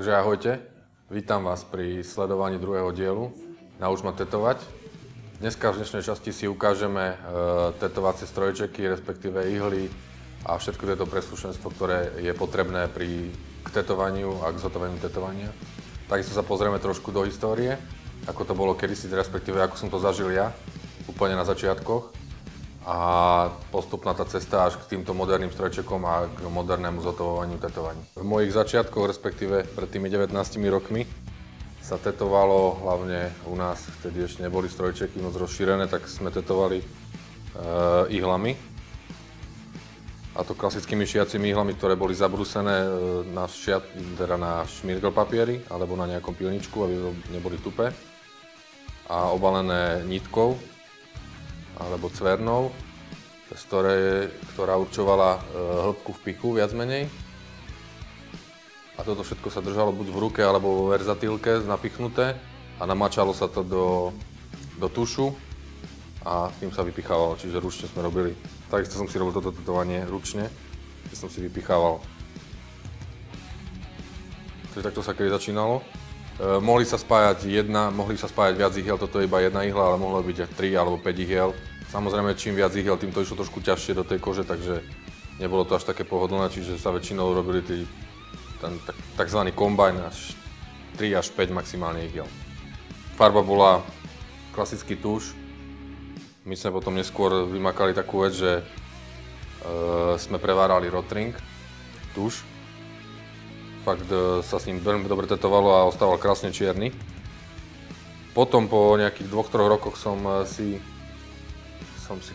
Takže ahojte, vítam vás pri sledovaní druhého dielu Nauč ma tetovať. Dneska v dnešnej časti si ukážeme tetovacie strojčeky, respektíve ihly a všetko tieto preslušenstvo, ktoré je potrebné k tetovaniu a k zhotoveniu tetovania. Takisto sa pozrieme trošku do histórie, ako to bolo kedysi, respektíve ako som to zažil ja, úplne na začiatkoch. A postupná tá cesta až k týmto moderným strojčekom a k modernému zhotovovaniu tetovaní. V mojich začiatkoch, respektíve pred tými 19 rokmi, sa tetovalo hlavne u nás, vtedy ešte neboli strojčeky moc rozšírené, tak sme tetovali ihlami. A to klasickými šiacimi ihlami, ktoré boli zabrúsené na šmirgl papieri alebo na nejakom pilničku, aby neboli tupé. A obalené nitkou alebo cvernou, ktorá určovala hĺbku v pichu, viac menej. A toto všetko sa držalo buď v ruke, alebo vo verzatilke napichnuté a namáčalo sa to do tušu a tým sa vypichávalo, čiže ručne sme robili. Takisto som si robil toto tetovanie ručne, kde som si vypichával. Takže takto sa kedy začínalo. Mohli sa spájať viac ihiel, toto je iba jedna ihla, ale mohlo byť aj 3 alebo 5 ihiel. Samozrejme, čím viac ihiel, tým to išlo trošku ťažšie do tej kože, takže nebolo to až také pohodlné, čiže sa väčšinou robili ten takzvaný kombajn, až 3 až 5 maximálne ihiel. Farba bola klasický tuš. My sme potom neskôr vymakali takú vec, že sme prevárali rotring, tuš. Fakt sa s ním veľmi dobre tetovalo a ostával krásne čierny. Potom po nejakých 2-3 rokoch som si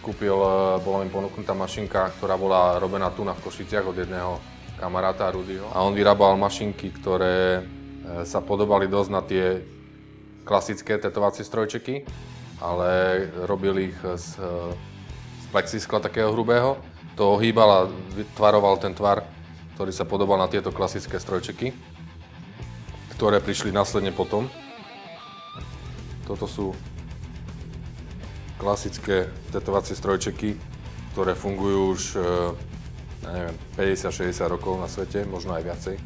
kúpil, bola mi ponúknutá mašinka, ktorá bola robená tu v Košiciach od jedného kamaráta Rudyho. A on vyrábal mašinky, ktoré sa podobali dosť na tie klasické tetovacie strojčeky, ale robil ich z plexiskla takého hrubého. To ohýbal a vytvaroval ten tvar, ktorý sa podobal na tieto klasické strojčeky, ktoré prišli následne potom. Toto sú klasické tetovacie strojčeky, ktoré fungujú už 50-60 rokov na svete, možno aj viacej,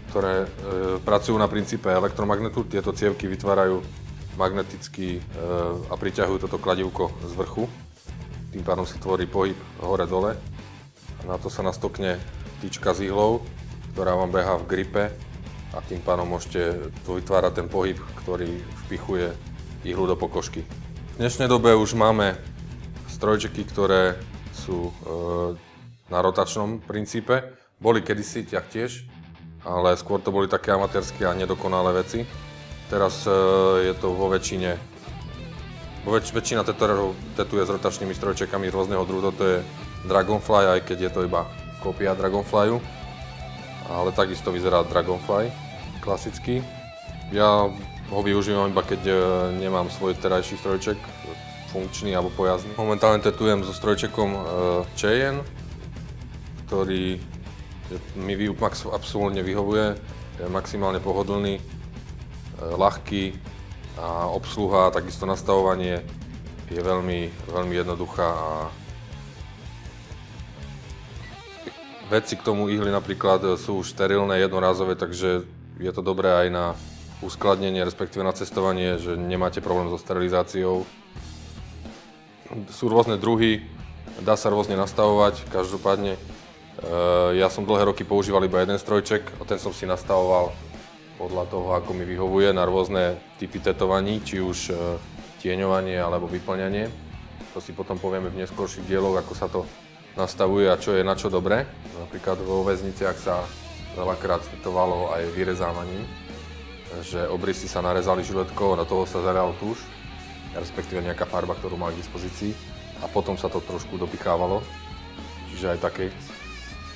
ktoré pracujú na princípe elektromagnetu. Tieto cievky vytvárajú magneticky a priťahujú toto kladívko z vrchu. Tým pádom sa tvorí pohyb hore-dole. Na to sa nastokne tyčka s ihlou, ktorá vám behá v gripe a tým pádom môžete vytvárať ten pohyb, ktorý vpichuje ihlu do pokožky. V dnešnej dobe už máme strojčeky, ktoré sú na rotačnom princípe. Boli kedysi taktiež, ale skôr to boli také amatérske a nedokonalé veci. Teraz je to vo väčšine. Väčšina tetérov tetuje s rotačnými strojčekami rôzneho druhu. Toto je Dragonfly, aj keď je to iba kópia Dragonflyu, ale takisto vyzerá Dragonfly, klasický. Ja ho využívam iba keď nemám svoj terajší strojček, funkčný alebo pojazdný. Momentálne tetujem so strojčekom Cheyenne, ktorý mi absolútne vyhovuje, je maximálne pohodlný, ľahký a obsluha, takisto nastavovanie je veľmi, veľmi jednoduchá. Veci k tomu ihly napríklad sú už sterilné, jednorázové, takže je to dobré aj na uskladnenie, respektíve na cestovanie, že nemáte problém so sterilizáciou. Sú rôzne druhy, dá sa rôzne nastavovať, každopádne ja som dlhé roky používal iba jeden strojček a ten som si nastavoval podľa toho, ako mi vyhovuje na rôzne typy tetovaní, či už tieňovanie alebo vyplňanie. To si potom povieme v neskorších dieloch, ako sa to nastavuje a čo je na čo dobré. Napríklad vo väzniciach sa veľakrát tetovalo aj vyrezávaním, že obrysy sa narezali žiletkou, na toho sa zareal tuš, respektíve nejaká farba, ktorú mali k dispozícii a potom sa to trošku dopichávalo. Čiže aj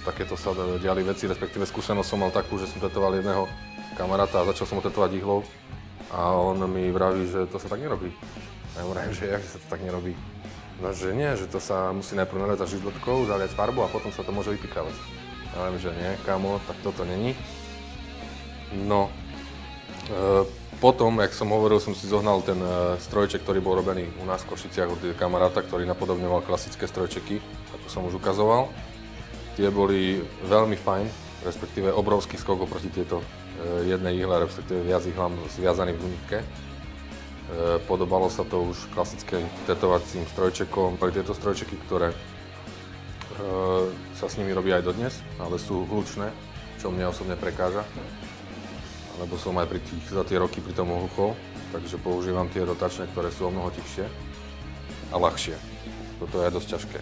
takéto sa diali veci, respektíve skúsenosť som mal takú, že som tetoval jedného kamaráta a začal som ho tetovať ihlou a on mi vraví, že to sa tak nerobí. A ja mu vravím, že jak sa to tak nerobí. No, že nie, že to sa musí najprv narezať židlotkou, zaliať farbu a potom sa to môže vypichávať. Ja viem, že nie, kámo, tak toto není. No, potom, jak som hovoril, som si zohnal ten strojček, ktorý bol robený u nás v Košiciach od kamaráta, ktorý napodobňoval klasické strojčeky, ako som už ukazoval. Tie boli veľmi fajn, respektíve obrovský skok oproti jednej ihle, respektíve viac ihlám zviazaných v nitke. Podobalo sa to už klasickým tetovacím strojčekom. Boli tieto strojčeky, ktoré sa s nimi robí aj dodnes, ale sú hlučné, čo mne osobne prekáža. Lebo som aj za tie roky pri tom hluchol, takže používam tie rotačné, ktoré sú o mnoho tichšie a ľahšie. Toto je dosť ťažké.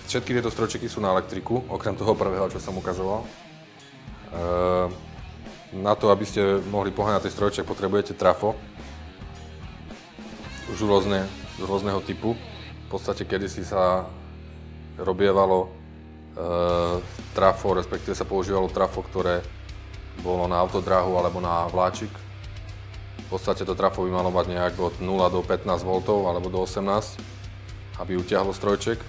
Všetky tieto strojčeky sú na elektriku, okrem toho prvého, čo som ukazoval. Na to, aby ste mohli poháňať ten strojček, potrebujete trafo. Už rôzneho typu. V podstate kedysi sa robievalo trafo, respektíve sa používalo trafo, ktoré bolo na autodráhu alebo na vláčik. V podstate to trafo by malo mať nejak od 0 do 15 V alebo do 18, aby utiahlo strojček.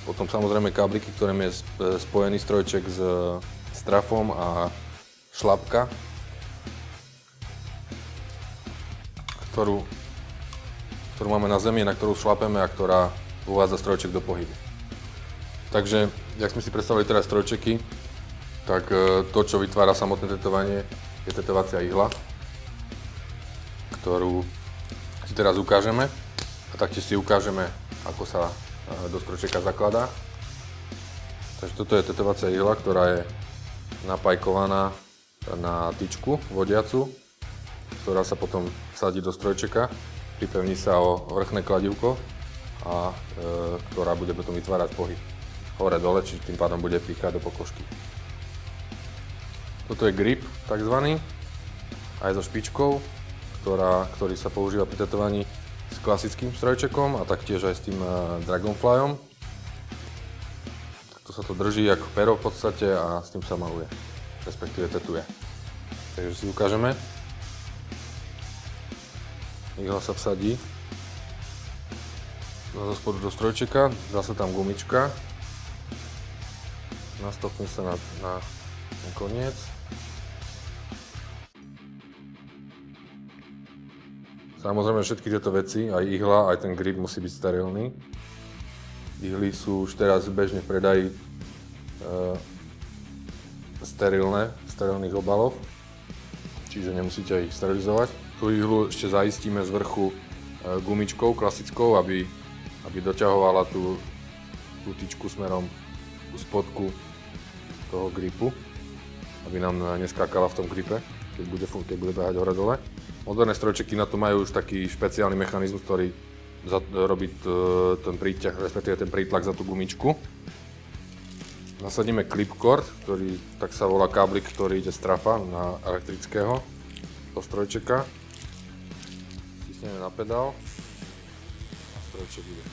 Potom samozrejme kábliky, ktorým je spojený strojček s trafom a šlapka, ktorú máme na zemi, na ktorú šlapeme a ktorá uvádza strojček do pohybu. Takže, jak sme si predstavili teraz strojčeky, tak to, čo vytvára samotné tetovanie, je tetovacia ihla, ktorú si teraz ukážeme a taktiež si ukážeme, ako sa do strojčeka zakladá. Takže toto je tetovacia ihla, ktorá je napajkovaná na tyčku vodiacu, ktorá sa potom vsadí do strojčeka, pripevní sa o vrchné kladívko a ktorá bude potom vytvárať pohyb hore-dole, čiže tým pádom bude píchať do pokožky. Toto je grip, takzvaný, aj so špičkou, ktorý sa používa pri tetovaní s klasickým strojčekom a taktiež aj s tým Dragonflyom. Takto sa to drží ako pero v podstate a s tým sa maluje, respektíve tetuje. Takže si ukážeme. Ihla sa vsadí zo spodu do strojčeka, dá sa tam gumička, nastopne sa na koniec. Samozrejme všetky tieto veci, aj ihla, aj ten grip musí byť sterilný. Ihly sú už teraz bežne v predaji sterilné, v sterilných obaloch, čiže nemusíte ich sterilizovať. Tú ihlu ešte zaistíme z vrchu gumičkou klasickou, aby doťahovala tú tyčku smerom ku spodku toho gripu, aby nám neskákala v tom gripe, keď bude behať hore-dole. Moderné strojčeky na to majú už taký špeciálny mechanizmus, ktorý robí ten príťah, respektíve ten prítlak za tú gumičku. Nasadíme clipcord, ktorý tak sa volá káblik, ktorý ide z trafa na elektrického do strojčeka. Stisneme na pedál a strojček ide.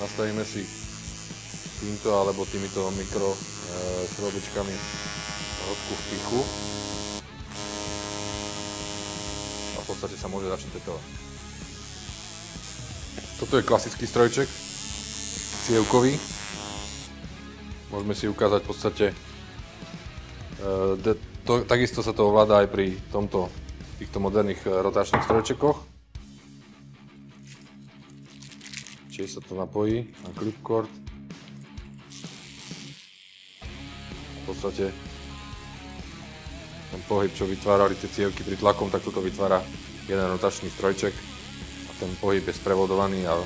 Nastavíme si týmto alebo týmito mikro šrobičkami hĺbku v pichu. V podstate sa môže začať tetovať. Toto je klasický strojček, cievkový. Môžeme si ukázať v podstate, takisto sa to ovláda aj pri týchto moderných rotačných strojčekoch. Čiže sa to napojí na clipcord. V podstate ten pohyb, čo vytvárali tie cievky pri tlakom, tak toto vytvára jeden rotačný strojček a ten pohyb je sprevodovaný a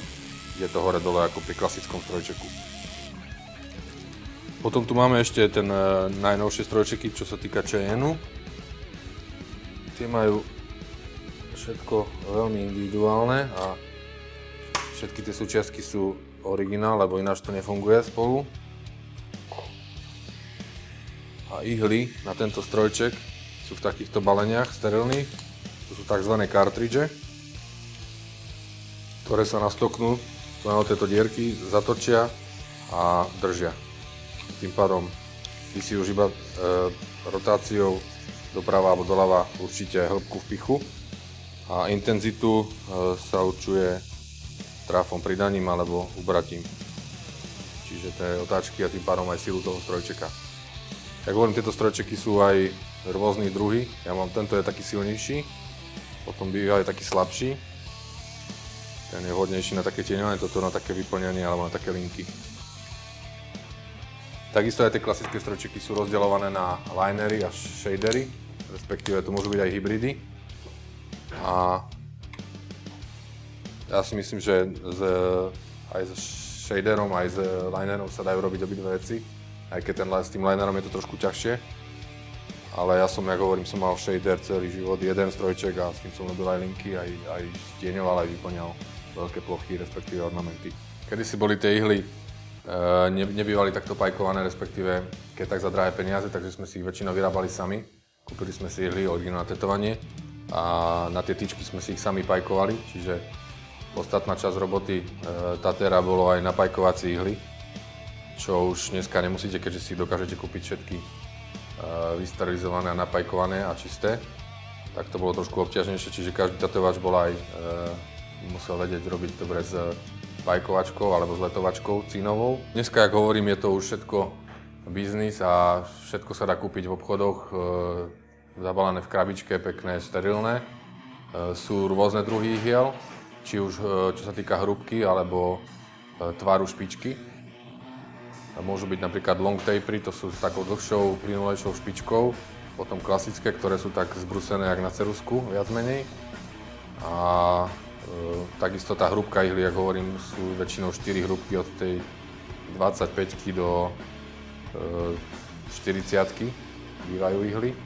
je to hore-dole ako pri klasickom strojčeku. Potom tu máme ešte ten najnovšie strojčeky, čo sa týka Cheyenneu. Tie majú všetko veľmi individuálne a všetky tie súčiastky sú originál, lebo ináč to nefunguje spolu. A ihly na tento strojček sú v takýchto baleniach sterilných. To sú tzv. Kartridže, ktoré sa nastoknú do tejto dierky, zatočia a držia. Tým pádom vy si už iba rotáciou doprava alebo doľava určite hĺbku v pichu a intenzitu sa určuje trafom, pridaním alebo ubratím. Čiže tie otáčky a tým pádom aj silu toho strojčeka. Jak hovorím, tieto strojčeky sú aj rôznych druhy. Tento je taký silnejší, potom býva aj taký slabší. Ten je vhodnejší na také tieňovanie, toto na také vyplňanie alebo na také linky. Takisto aj tie klasické strojčeky sú rozdeľované na linery a shadery, respektíve to môžu byť aj hybridy. A ja si myslím, že aj s shaderom, aj s linerom sa dajú robiť obidve veci, aj keď s tým linerom je to trošku ťažšie. Ale ja som, jak hovorím, som mal shader celý život, jeden strojček a s tým som robil aj linky, aj stieňoval, aj vyplňal veľké plochy, respektíve ornamenty. Kedysi boli tie ihly, nebývali takto pajkované, respektíve keď tak za drahé peniaze, takže sme si ich väčšinou vyrábali sami. Kúpili sme si ihly, originálne tetovanie a na tie tyčky sme si ich sami pajkovali, čiže ostatná časť roboty Tatera bolo aj napajkovací ihly, čo už dneska nemusíte, keďže si dokážete kúpiť všetky vysterilizované a napajkované a čisté. Tak to bolo trošku obťažnejšie, čiže každý tetovač bol aj musel vedieť robiť dobre s pajkovačkou alebo s letovačkou cínovou. Dneska, jak hovorím, je to už všetko biznis a všetko sa dá kúpiť v obchodoch zabalené v krabičke, pekné, sterilné. Sú rôzne druhy ihiel, či už čo sa týka hrúbky alebo tvaru špičky. Môžu byť napríklad long tapery, to sú s takou dlhšou, plynulejšou špičkou. Potom klasické, ktoré sú tak zbrusené jak na ceruzku, viac menej. A takisto tá hrúbka ihly, jak hovorím, sú väčšinou 4 hrúbky od tej 25 do 40 bývajú ihly.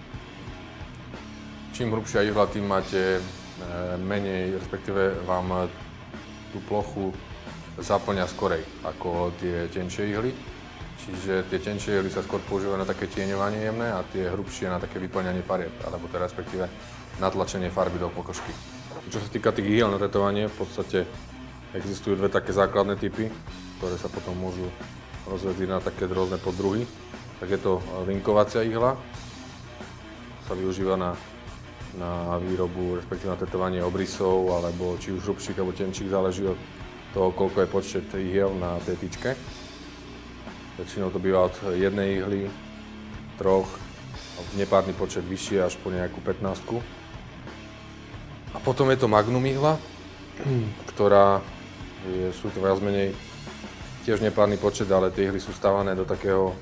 Čím hrubšia ihla, tým máte menej, respektíve vám tú plochu zaplňa skorej ako tie tenšie ihly. Čiže tie tenšie ihly sa skôr používajú na také tieňovanie jemné a tie hrubšie na také vyplňanie farieb, alebo teda respektíve natlačenie farby do pokožky. Čo sa týka tých ihiel na tetovanie, v podstate existujú dve také základné typy, ktoré sa potom môžu rozvedziť na také rôzne poddruhy. Tak je to linkovacia ihla, sa využíva na výrobu, respektíve na tetovanie obrysov, alebo či už hrubších alebo tenčích, záleží od toho, koľko je počet ihiel na tej tyčke. Väčšinou to býva od jednej ihly, troch, nepárny počet vyššie až po nejakú 15. A potom je to magnum ihla, ktorá sú to viac menej tiež nepárny počet, ale tie ihly sú stavané do takého,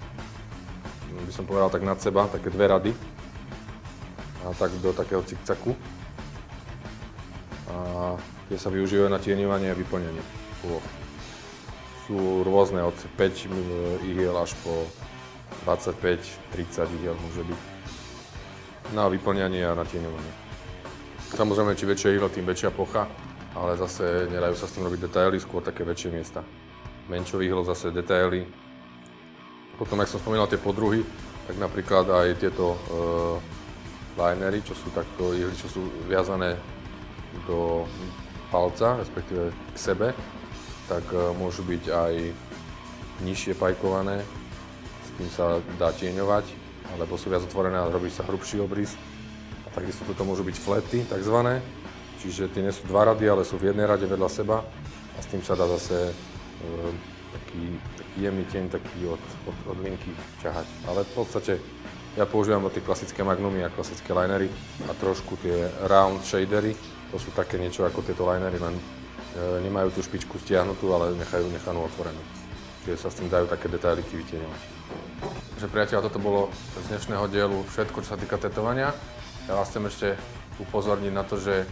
by som povedal tak nad seba, také dve rady. A tak do takého cikcaku. A tie sa využívajú na tieňovanie a vyplnenie pôl. Sú rôzne od 5 ihiel až po 25-30 ihiel môže byť na vyplňanie a na tieňovanie. Samozrejme, či väčšie ihlo, tým väčšia plocha, ale zase nedajú sa s tým robiť detaily, skôr také väčšie miesta. Menšie ihlo zase detaily. Potom, ak som spomínal tie podruhy, tak napríklad aj tieto linery, čo sú takto ihly, čo sú viazané do palca, respektíve k sebe, tak môžu byť aj nižšie pajkované, s tým sa dá tieňovať, alebo sú viac otvorené a robí sa hrubší obrys. A takisto toto môžu byť flety, takzvané, čiže tie nie sú dva rady, ale sú v jednej rade vedľa seba a s tým sa dá zase taký jemný tieň taký od linky ťahať. Ale v podstate ja používam tie klasické magnumy a klasické linery a trošku tie round shadery. To sú také niečo ako tieto linery, len nemajú tú špičku stiahnutú, ale nechajú nechanú otvorenú. Čiže sa s tým dajú také detailiky vytieňovať. Takže priatelia, toto bolo z dnešného dielu všetko, čo sa týka tetovania. Ja vás chcem ešte upozorniť na to, že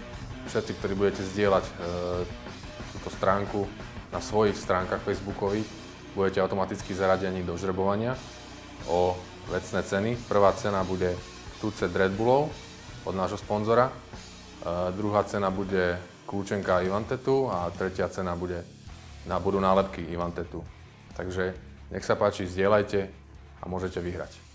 všetci, ktorí budete zdieľať túto stránku na svojich stránkach facebookových, budete automaticky zaradení do žrebovania o vecné ceny. Prvá cena bude tucet Red Bullov od nášho sponzora, druhá cena bude kľúčenka Ivantetu a tretia cena budú nálepky Ivantetu. Takže nech sa páči, zdieľajte a môžete vyhrať.